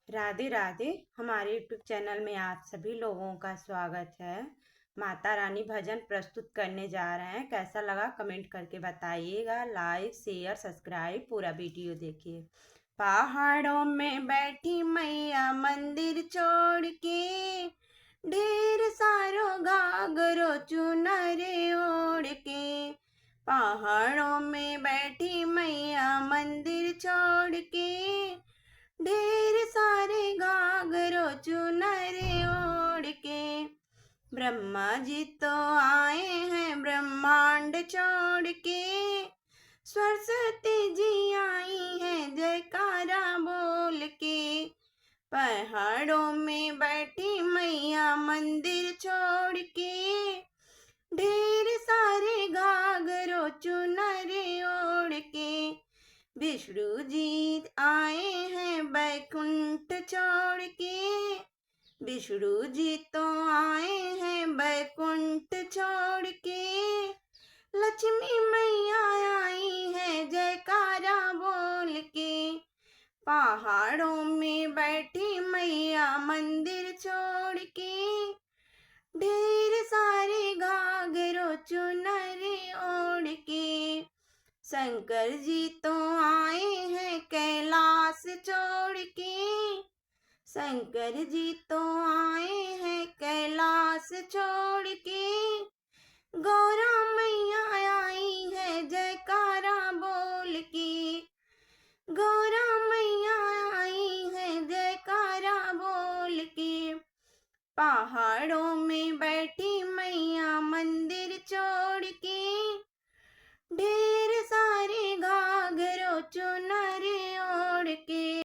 राधे राधे। हमारे YouTube channel में आप सभी लोगों का स्वागत है। माता रानी भजन प्रस्तुत करने जा रहे हैं। कैसा लगा कमेंट करके बताइएगा। लाइक शेयर सब्सक्राइब पूरा वीडियो देखिए। पहाड़ों में बैठी मैया मंदिर छोड़ के, ढेर सारो घाघरो चुनरे ओढ़ के। पहाड़ों में बैठी मैया मंदिर छोड़ के, ढेर सारे घाघरो चुनरे ओढ़ के। ब्रह्मा जी तो आए हैं ब्रह्मांड छोड़ के, सरस्वती जी आई हैं जयकारा बोल के। पहाड़ों में बैठी मैया मंदिर छोड़ के, ढेर सारे घाघरो चुनरे ओढ़ के। विष्णु जी आए हैं बैकुंठ छोड़ के, विष्णु जी तो आए हैं बैकुंठ छोड़ के। लक्ष्मी मैया आई है जयकारा बोल के। पहाड़ों में बैठी मैया मंदिर छोड़ के, ढेर सारे घाघरो चुनरी ओढ़ के। शंकर जी तो आए हैं कैलाश छोड़ के, शंकर जी तो आए हैं कैलाश छोड़ के। गौरा मैया आई है जयकारा बोल के, गौरा मैया आई है जयकारा बोल के। पहाड़ों